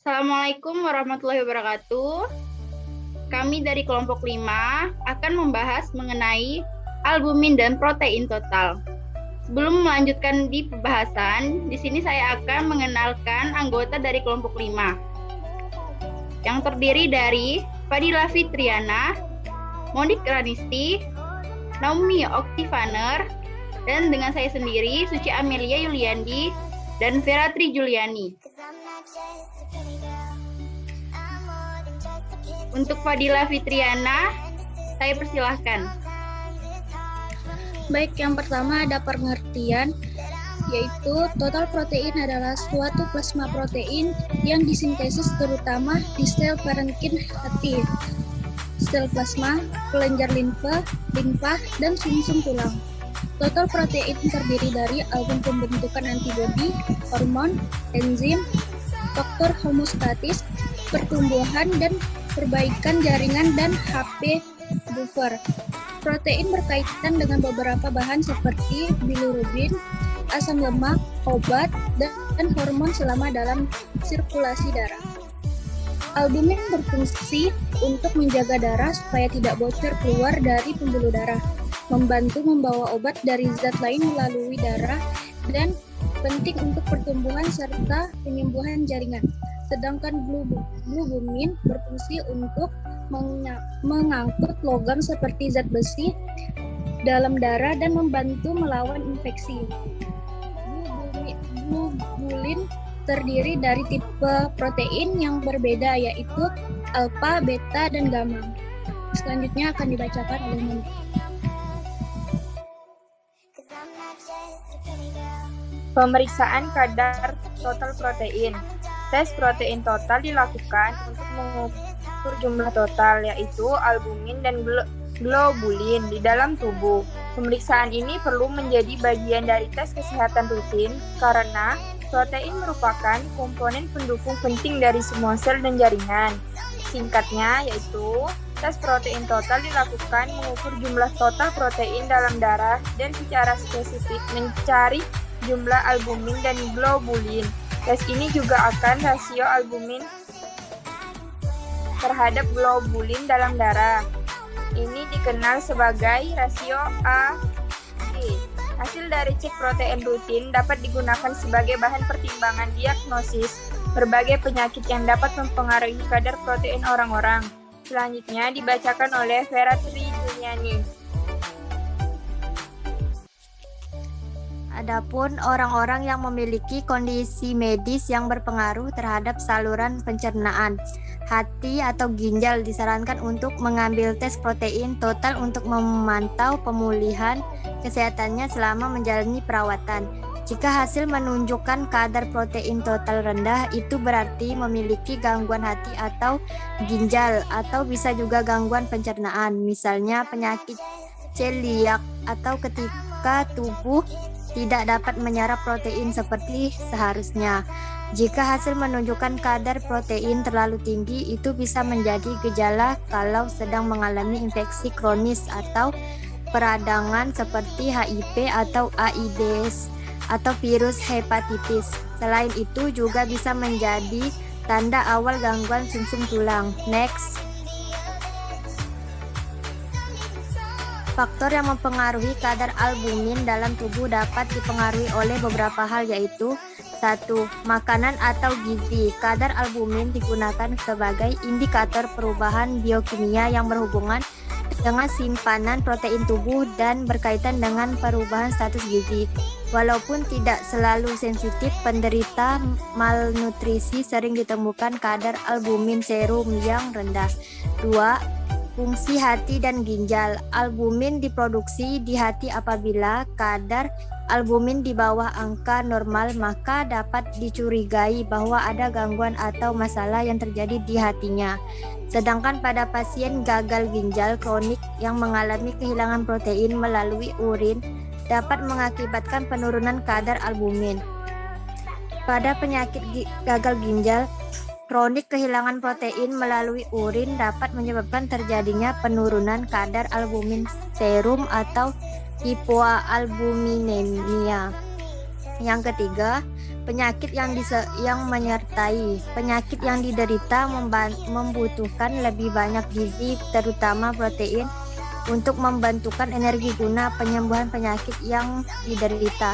Assalamualaikum warahmatullahi wabarakatuh. Kami dari kelompok 5 akan membahas mengenai albumin dan protein total. Sebelum melanjutkan di pembahasan, di sini saya akan mengenalkan anggota dari kelompok 5 yang terdiri dari Fadila Fitriana, Monik Ranisti, Naomi Oktivaner, dan dengan saya sendiri, Suci Amelia Yuliandi, dan Veratri Juliani. Untuk Fadila Fitriana, saya persilahkan. Baik, yang pertama ada pengertian, yaitu total protein adalah suatu plasma protein yang disintesis terutama di sel parenkim hati, sel plasma, kelenjar limfa, dan sumsum tulang. Total protein terdiri dari album pembentukan antibodi, hormon, enzim, faktor homeostatis, pertumbuhan dan perbaikan jaringan, dan HP buffer. Protein berkaitan dengan beberapa bahan seperti bilirubin, asam lemak, obat, dan hormon selama dalam sirkulasi darah. Albumin berfungsi untuk menjaga darah supaya tidak bocor keluar dari pembuluh darah, membantu membawa obat dari zat lain melalui darah, dan penting untuk pertumbuhan serta penyembuhan jaringan. Sedangkan glubumin berfungsi untuk mengangkut logam seperti zat besi dalam darah dan membantu melawan infeksi. Globulin terdiri dari tipe protein yang berbeda, yaitu alfa, beta, dan gamma. Selanjutnya akan dibacakan oleh Monik. Pemeriksaan kadar total protein. Tes protein total dilakukan untuk mengukur jumlah total, yaitu albumin dan globulin di dalam tubuh. Pemeriksaan ini perlu menjadi bagian dari tes kesehatan rutin karena protein merupakan komponen pendukung penting dari semua sel dan jaringan. Singkatnya, yaitu tes protein total dilakukan mengukur jumlah total protein dalam darah dan secara spesifik mencari jumlah albumin dan globulin. Tes ini juga akan rasio albumin terhadap globulin dalam darah. Ini dikenal sebagai rasio A/G. Hasil dari cek protein rutin dapat digunakan sebagai bahan pertimbangan diagnosis berbagai penyakit yang dapat mempengaruhi kadar protein orang-orang. Selanjutnya dibacakan oleh Veratri Juliani. Adapun orang-orang yang memiliki kondisi medis yang berpengaruh terhadap saluran pencernaan, hati atau ginjal disarankan untuk mengambil tes protein total untuk memantau pemulihan kesehatannya selama menjalani perawatan. Jika hasil menunjukkan kadar protein total rendah, itu berarti memiliki gangguan hati atau ginjal, atau bisa juga gangguan pencernaan, misalnya penyakit celiak, atau ketika tubuh tidak dapat menyerap protein seperti seharusnya. Jika hasil menunjukkan kadar protein terlalu tinggi, itu bisa menjadi gejala kalau sedang mengalami infeksi kronis atau peradangan seperti HIV atau AIDS atau virus hepatitis. Selain itu juga bisa menjadi tanda awal gangguan sumsum tulang. Next. Faktor yang mempengaruhi kadar albumin dalam tubuh dapat dipengaruhi oleh beberapa hal, yaitu 1. Makanan atau gizi. Kadar albumin digunakan sebagai indikator perubahan biokimia yang berhubungan dengan simpanan protein tubuh dan berkaitan dengan perubahan status gizi. Walaupun tidak selalu sensitif, penderita malnutrisi sering ditemukan kadar albumin serum yang rendah. 2. Fungsi hati dan ginjal. Albumin diproduksi di hati apabila kadar albumin di bawah angka normal, maka dapat dicurigai bahwa ada gangguan atau masalah yang terjadi di hatinya. Sedangkan pada pasien gagal ginjal kronik yang mengalami kehilangan protein melalui urin dapat mengakibatkan penurunan kadar albumin. Pada penyakit gagal ginjal kronik, kehilangan protein melalui urin dapat menyebabkan terjadinya penurunan kadar albumin serum atau hipoalbuminemia. Yang ketiga, Penyakit yang menyertai. Penyakit yang diderita membutuhkan lebih banyak gizi, terutama protein, untuk membantukan energi guna penyembuhan penyakit yang diderita.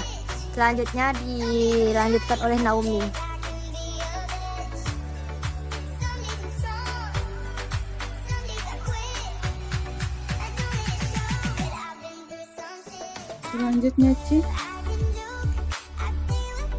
Selanjutnya dilanjutkan oleh Naomi. Selanjutnya,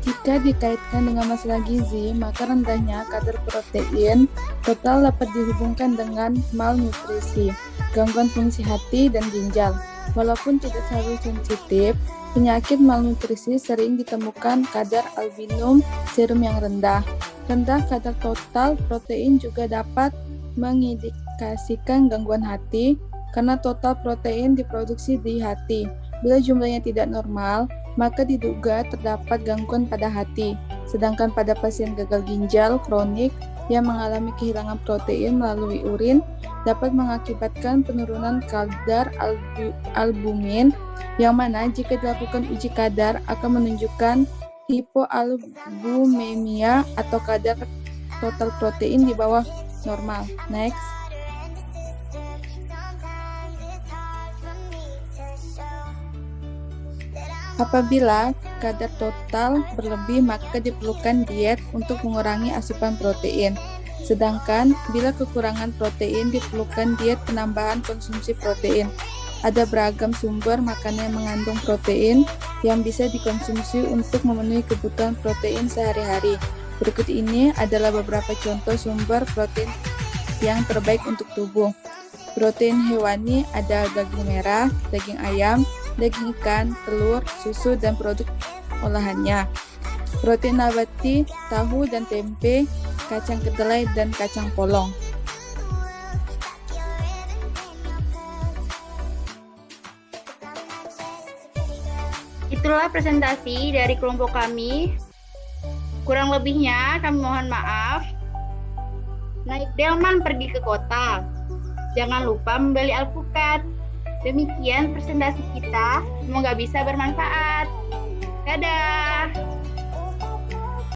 jika dikaitkan dengan masalah gizi, maka rendahnya kadar protein total dapat dihubungkan dengan malnutrisi, gangguan fungsi hati dan ginjal. Walaupun tidak selalu sensitif, penyakit malnutrisi sering ditemukan kadar albumin serum yang rendah. Rendah kadar total protein juga dapat mengindikasikan gangguan hati, karena total protein diproduksi di hati. Bila jumlahnya tidak normal, maka diduga terdapat gangguan pada hati. Sedangkan pada pasien gagal ginjal kronik yang mengalami kehilangan protein melalui urin, dapat mengakibatkan penurunan kadar albumin, yang mana jika dilakukan uji kadar akan menunjukkan hipoalbumemia atau kadar total protein di bawah normal. Next. Apabila kadar total berlebih, maka diperlukan diet untuk mengurangi asupan protein. Sedangkan bila kekurangan protein, diperlukan diet penambahan konsumsi protein. Ada beragam sumber makanan yang mengandung protein yang bisa dikonsumsi untuk memenuhi kebutuhan protein sehari-hari. Berikut ini adalah beberapa contoh sumber protein yang terbaik untuk tubuh. Protein hewani ada daging merah, daging ayam, daging ikan, telur, susu, dan produk olahannya. Protein nabati, tahu dan tempe, kacang kedelai, dan kacang polong. Itulah presentasi dari kelompok kami. Kurang lebihnya kami mohon maaf. Naik delman pergi ke kota. Jangan lupa membeli alpukat. Demikian presentasi kita, semoga bisa bermanfaat. Dadah!